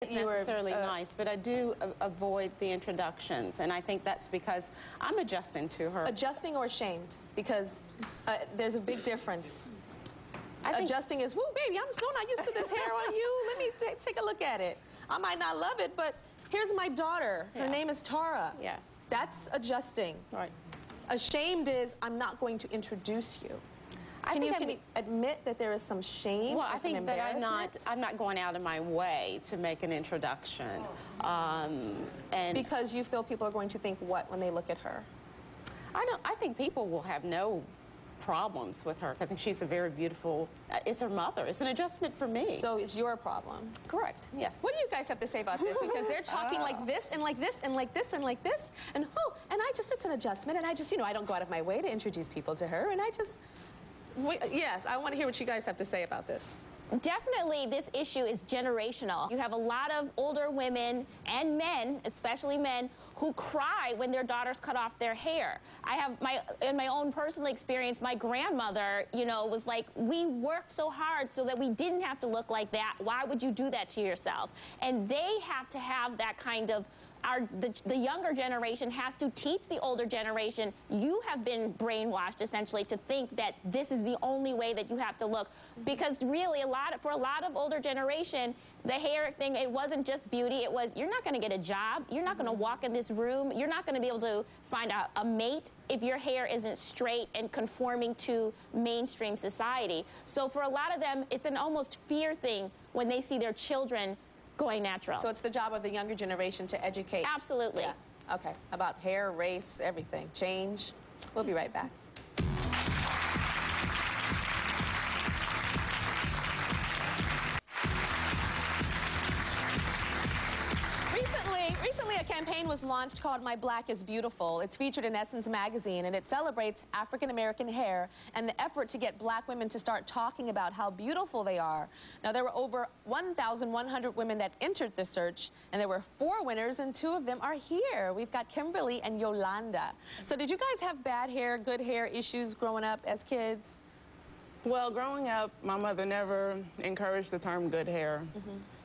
It's necessarily nice, but I do avoid the introductions, and I think that's because I'm adjusting to her. Adjusting or ashamed? Because there's a big difference. Adjusting is, woo, baby, I'm still not used to this hair on you. Let me take a look at it. I might not love it, but here's my daughter. Her name is Tara. Yeah. That's adjusting. Right. Ashamed is, I'm not going to introduce you. Can you admit that there is some shame? Well, I think that I'm not going out of my way to make an introduction. And because you feel people are going to think what when they look at her? I think people will have no problems with her. I think she's a very beautiful, it's her mother. It's an adjustment for me. So it's your problem? Correct, yes. What do you guys have to say about this? Because they're talking like this and like this and like this and like this. And it's an adjustment. And I just, I don't go out of my way to introduce people to her. And yes, I want to hear what you guys have to say about this. Definitely, this issue is generational. You have a lot of older women and men, especially men, who cry when their daughters cut off their hair. I have in my own personal experience, my grandmother, was like, we worked so hard so that we didn't have to look like that. Why would you do that to yourself? And they have to have that kind of the younger generation has to teach the older generation, you have been brainwashed essentially to think that this is the only way that you have to look. Because really, for a lot of older generation, the hair thing, it wasn't just beauty, it was, you're not gonna get a job, you're not gonna walk in this room, you're not gonna be able to find a mate if your hair isn't straight and conforming to mainstream society. So for a lot of them, it's an almost fear thing when they see their children going natural. So it's the job of the younger generation to educate. Absolutely. Yeah. Okay. About hair, race, everything. Change. We'll be right back. Recently, a campaign was launched called My Black is Beautiful. It's featured in Essence magazine, and it celebrates African-American hair and the effort to get black women to start talking about how beautiful they are. Now, there were over 1,100 women that entered the search, and there were 4 winners, and 2 of them are here. We've got Kimberly and Yolanda. So did you guys have bad hair, good hair issues growing up as kids? Well, growing up, my mother never encouraged the term good hair.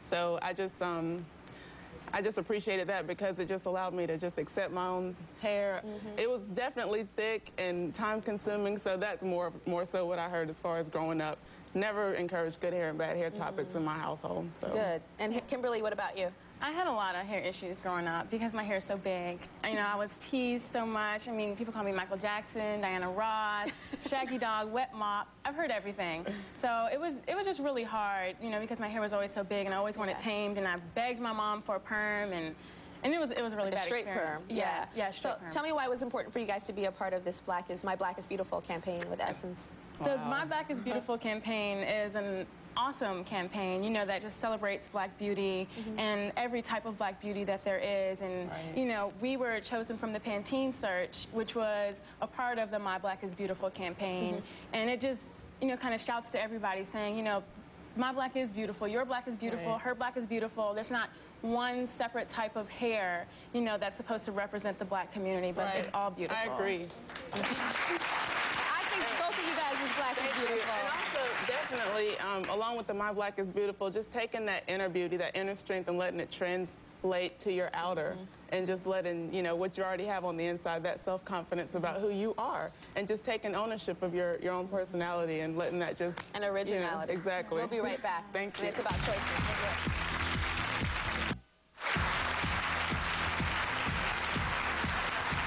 So I just appreciated that because it just allowed me to just accept my own hair. It was definitely thick and time-consuming, so that's more so what I heard as far as growing up. Never encouraged good hair and bad hair topics in my household. So. Good. And Kimberly, what about you? I had a lot of hair issues growing up because my hair is so big. I was teased so much. I mean, people call me Michael Jackson, Diana Ross, Shaggy Dog, Wet Mop. I've heard everything. So it was just really hard, because my hair was always so big and I always wanted tamed, and I begged my mom for a perm, and it was a really bad straight experience. perm. Yeah, straight perm. perm. Tell me why it was important for you guys to be a part of this My Black is Beautiful campaign with Essence. The My Black is Beautiful campaign is an awesome campaign, that just celebrates black beauty and every type of black beauty that there is. And, we were chosen from the Pantene search, which was a part of the My Black is Beautiful campaign. And it just, kind of shouts to everybody saying, my black is beautiful, your black is beautiful, her black is beautiful. There's not one separate type of hair, that's supposed to represent the black community, but it's all beautiful. I agree. Both of you guys is black is beautiful. And also, definitely, along with the My Black is Beautiful, just taking that inner beauty, that inner strength, and letting it translate to your outer, and just letting, what you already have on the inside, that self-confidence about who you are, and just taking ownership of your own personality and letting that just... And originality. Exactly. We'll be right back. Thank you. And it's about choices.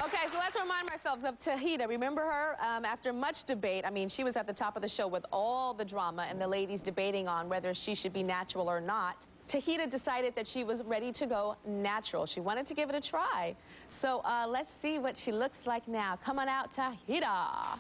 Okay, so let's remind ourselves of Tahita. Remember her? After much debate, she was at the top of the show with all the drama and the ladies debating on whether she should be natural or not. Tahita decided that she was ready to go natural. She wanted to give it a try. So let's see what she looks like now. Come on out, Tahita.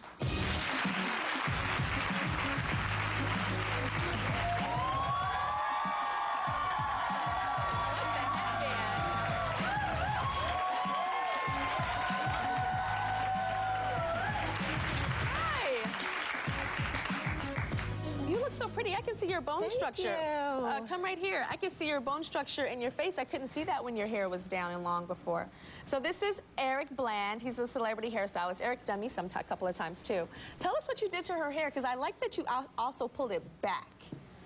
So pretty. I can see your bone structure. Come right here. I can see your bone structure in your face. I couldn't see that when your hair was down and long before. So this is Eric Bland. He's a celebrity hairstylist. Eric's done me some a couple of times too. Tell us what you did to her hair, because I like that you also pulled it back.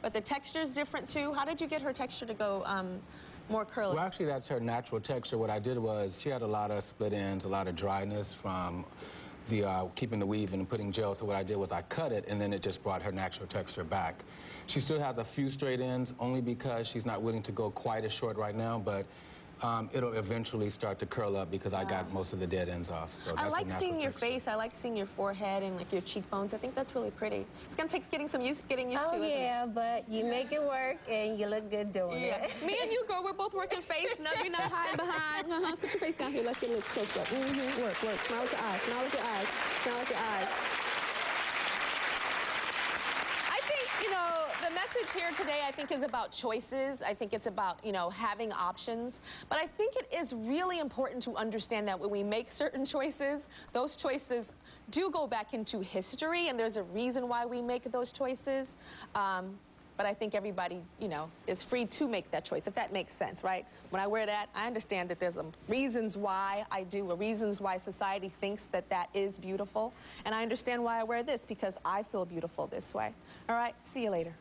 But the texture is different too. How did you get her texture to go more curly. Well, actually, that's her natural texture. What I did was she had a lot of split ends, a lot of dryness from the keeping the weave and putting gel. So what I did was I cut it, and then it just brought her natural texture back. She still has a few straight ends, only because she's not willing to go quite as short right now, but it'll eventually start to curl up because I got most of the dead ends off. So I that's like her seeing natural your texture. face. I like seeing your forehead and like your cheekbones. I think that's really pretty. It's gonna take getting used to, isn't yeah, it? but you make it work and you look good doing Yeah. it. Me and you, girl, we're both working face. No, we're not hiding behind. Put your face down here. Let's get a little close up. Work. Smile with your eyes. Smile with your eyes. Smile with your eyes. I think, you know, the message here today, I think, is about choices. I think it's about, you know, having options. But I think it is really important to understand that when we make certain choices, those choices do go back into history, and there's a reason why we make those choices. But I think everybody, you know, is free to make that choice, if that makes sense, right? When I wear that, I understand that there's reasons why I do, or reasons why society thinks that that is beautiful. And I understand why I wear this, because I feel beautiful this way. All right, see you later.